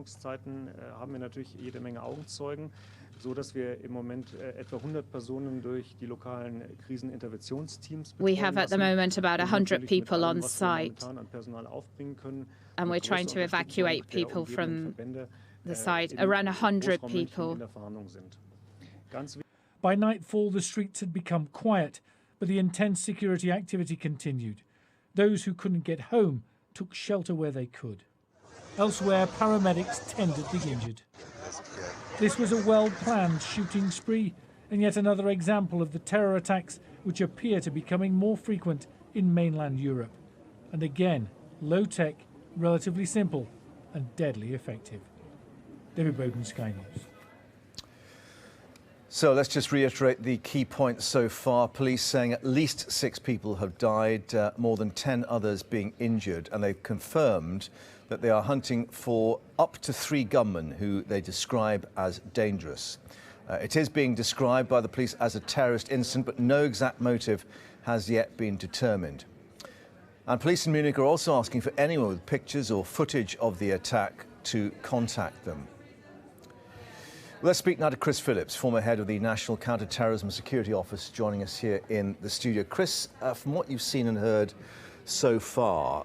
Öffnungszeiten haben wir natürlich jede Menge Augenzeugen, so dass wir im Moment etwa 100 Personen durch die lokalen Kriseninterventionsteams betreuen We have at the moment about 100 people on site, and we're trying to evacuate people from the site, around 100 people. By nightfall, the streets had become quiet, but the intense security activity continued. Those who couldn't get home took shelter where they could. Elsewhere, paramedics tended the injured. This was a well-planned shooting spree, and yet another example of the terror attacks which appear to be becoming more frequent in mainland Europe. And again, low-tech, relatively simple, and deadly effective. David Bowden, Sky News. So let's just reiterate the key points so far. Police saying at least 6 people have died, more than 10 others being injured, and they've confirmed that they are hunting for up to 3 gunmen who they describe as dangerous. It is being described by the police as a terrorist incident, but no exact motive has yet been determined. And police in Munich are also asking for anyone with pictures or footage of the attack to contact them. Let's speak now to Chris Phillips, former head of the National Counter-Terrorism Security Office, joining us here in the studio. Chris, from what you've seen and heard so far,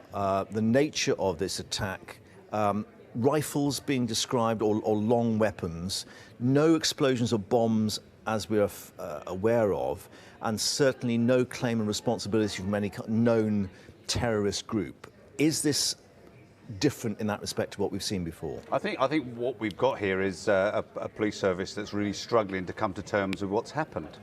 the nature of this attack, rifles being described or long weapons, no explosions or bombs as we're aware of, and certainly no claim and responsibility from any known terrorist group. Is this different in that respect to what we've seen before? I think what we've got here is a police service that's really struggling to come to terms with what's happened.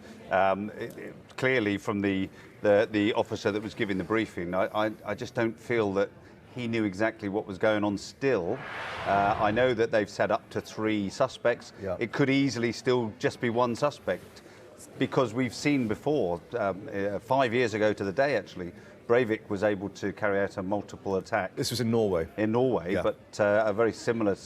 Clearly, from the officer that was giving the briefing, I just don't feel that he knew exactly what was going on still. I know that they've set up to 3 suspects. Yeah. It could easily still just be 1 suspect, because we've seen before, 5 years ago to the day actually, Breivik was able to carry out a multiple attack. This was in Norway. In Norway, yeah. But a very similar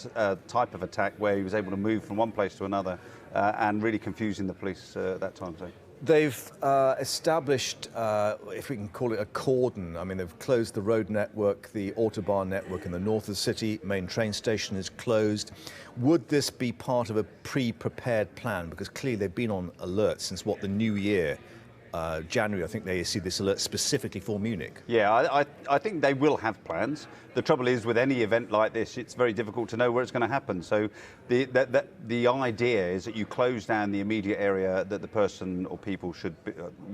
type of attack where he was able to move from one place to another and really confusing the police at that time. So. They've established, if we can call it a cordon, I mean, they've closed the road network, the Autobahn network in the north of the city, main train station is closed. Would this be part of a pre-prepared plan? Because clearly they've been on alert since, the new year? January, I think they issued this alert specifically for Munich. Yeah, I think they will have plans. The trouble is, with any event like this, it's very difficult to know where it's going to happen. So the idea is that you close down the immediate area that the person or people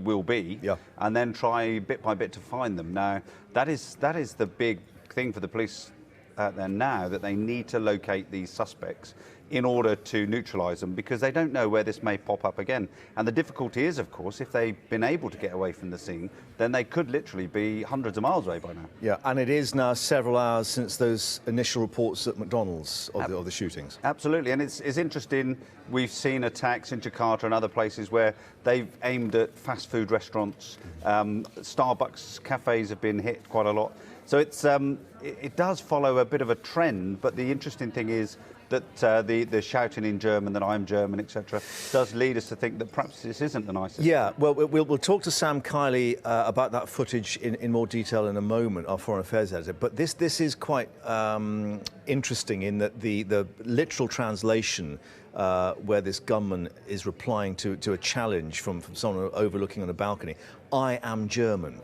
will be, yeah, and then try bit by bit to find them. Now, that is the big thing for the police out there now, that they need to locate these suspects in order to neutralise them, because they don't know where this may pop up again. And the difficulty is, of course, if they've been able to get away from the scene, then they could literally be hundreds of miles away by now. Yeah, and it is now several hours since those initial reports at McDonald's of the shootings. Absolutely, and it's interesting, we've seen attacks in Jakarta and other places where they've aimed at fast food restaurants. Starbucks cafes have been hit quite a lot. So it does follow a bit of a trend, but the interesting thing is that the shouting in German, that I'm German, etc., does lead us to think that perhaps this isn't an ISIS. Yeah, well, we'll talk to Sam Kiley about that footage in more detail in a moment, our Foreign Affairs editor. But this is quite interesting in that the literal translation, where this gunman is replying to a challenge from someone overlooking on a balcony, I am German.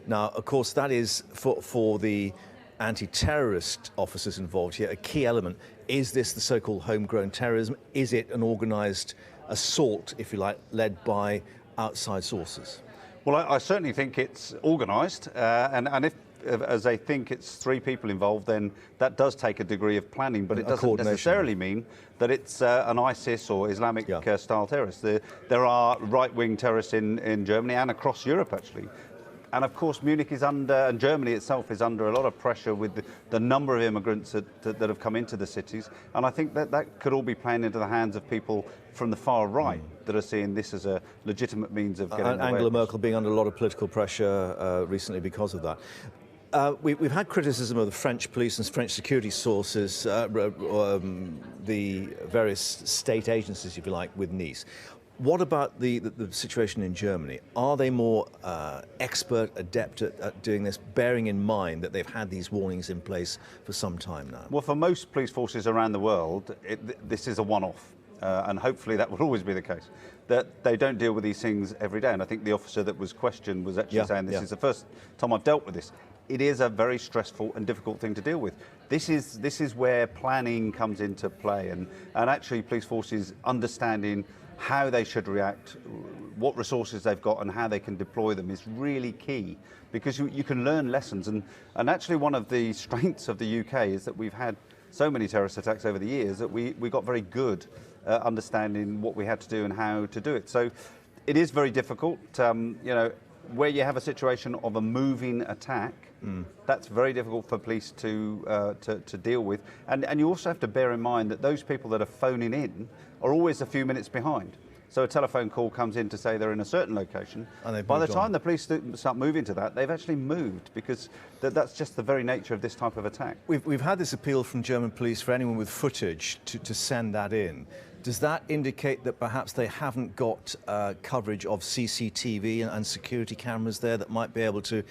Now, of course, that is for the anti-terrorist officers involved here a key element. Is this the so-called homegrown terrorism? Is it an organised assault, if you like, led by outside sources? Well, I certainly think it's organised, and if, as they think, it's 3 people involved, then that does take a degree of planning, but it doesn't necessarily mean that it's an ISIS or Islamic style terrorist. There are right-wing terrorists in Germany and across Europe, actually. And of course, Munich is under, and Germany itself is under a lot of pressure with the number of immigrants that have come into the cities. And I think that could all be playing into the hands of people from the far right that are seeing this as a legitimate means of getting away. Angela Merkel being under a lot of political pressure recently because of that. We've had criticism of the French police and French security sources, the various state agencies, if you like, with Nice. What about the situation in Germany? Are they more expert, adept at doing this, bearing in mind that they've had these warnings in place for some time now? Well, for most police forces around the world, this is a one-off, and hopefully that will always be the case, that they don't deal with these things every day. And I think the officer that was questioned was actually saying this is the first time I've dealt with this. It is a very stressful and difficult thing to deal with. This is where planning comes into play, and actually police forces understanding how they should react, what resources they've got and how they can deploy them is really key, because you can learn lessons. And actually one of the strengths of the UK is that we've had so many terrorist attacks over the years that we got very good at understanding what we had to do and how to do it. So it is very difficult. Where you have a situation of a moving attack, that's very difficult for police to deal with. And you also have to bear in mind that those people that are phoning in are always a few minutes behind. So a telephone call comes in to say they're in a certain location. And by the time the police start moving to that, they've actually moved, because that's just the very nature of this type of attack. We've had this appeal from German police for anyone with footage to send that in. Does that indicate that perhaps they haven't got coverage of CCTV and security cameras there that might be able to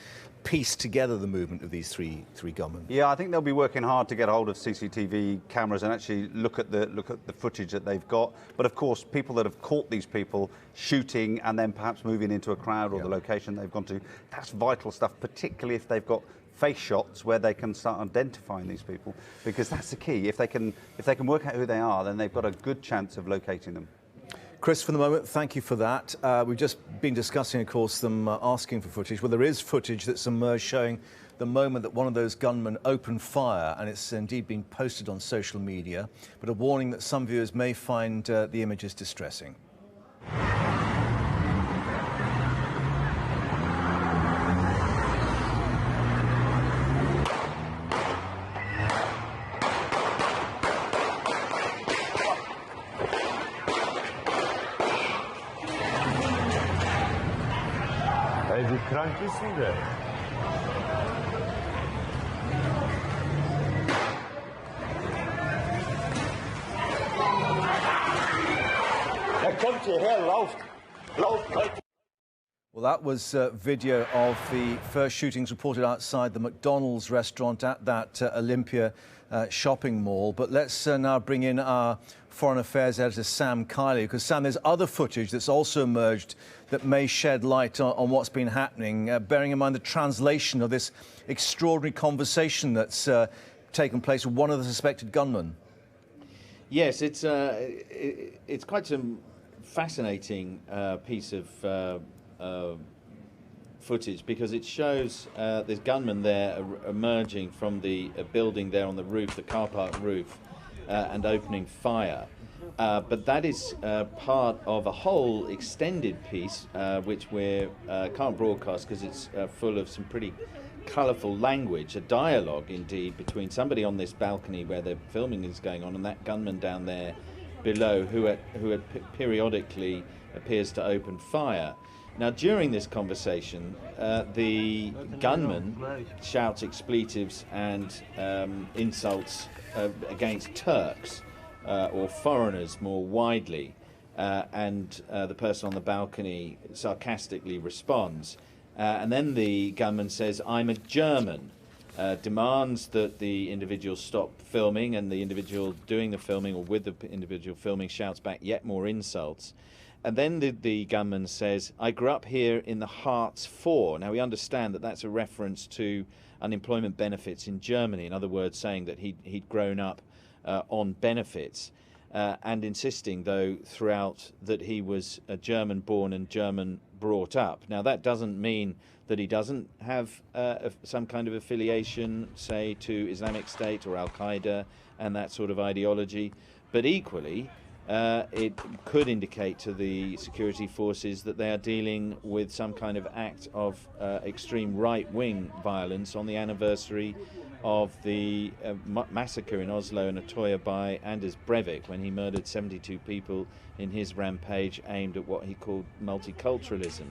piece together the movement of these three gunmen? Yeah, I think they'll be working hard to get hold of CCTV cameras and actually look at the footage that they've got. But of course, people that have caught these people shooting and then perhaps moving into a crowd or the location they've gone to, that's vital stuff, particularly if they've got face shots where they can start identifying these people, because that's the key. If they can work out who they are, then they've got a good chance of locating them. Chris, for the moment, thank you for that. We've just been discussing, of course, them asking for footage. Well, there is footage that's emerged showing the moment that one of those gunmen opened fire, and it's indeed been posted on social media, but a warning that some viewers may find the images distressing. Ey, wie krank bist du denn? Kommt hierher, lauft, Leute. Well, that was video of the first shootings reported outside the McDonald's restaurant at that Olympia shopping mall. But let's now bring in our Foreign Affairs editor, Sam Kiley, because, Sam, there's other footage that's also emerged that may shed light on what's been happening, bearing in mind the translation of this extraordinary conversation that's taken place with one of the suspected gunmen. Yes, it's quite a fascinating piece of footage, because it shows this gunman there emerging from the building there on the roof, the car park roof, and opening fire. But that is part of a whole extended piece which we can't broadcast because it's full of some pretty colourful language, a dialogue indeed between somebody on this balcony where the filming is going on and that gunman down there below who periodically appears to open fire. Now, during this conversation, the gunman shouts expletives and insults against Turks or foreigners more widely, and the person on the balcony sarcastically responds. And then the gunman says, "I'm a German," demands that the individual stop filming, and the individual doing the filming, or with the individual filming, shouts back yet more insults. And then the gunman says, "I grew up here in the Hartz IV." Now, we understand that that's a reference to unemployment benefits in Germany. In other words, saying that he'd grown up on benefits, and insisting, though, throughout that he was a German-born and German-brought up. Now, that doesn't mean that he doesn't have some kind of affiliation, say, to Islamic State or Al-Qaeda and that sort of ideology, but equally, it could indicate to the security forces that they are dealing with some kind of act of extreme right-wing violence on the anniversary of the massacre in Oslo and Utøya by Anders Breivik, when he murdered 72 people in his rampage aimed at what he called multiculturalism.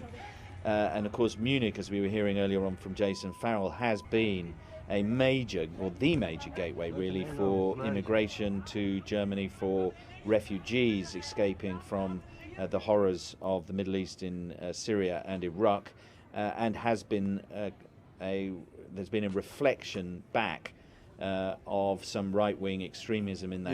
And of course, Munich, as we were hearing earlier on from Jason Farrell, has been a major, or the major gateway really, for immigration to Germany for refugees escaping from the horrors of the Middle East in Syria and Iraq, and has been there's been a reflection back of some right-wing extremism in that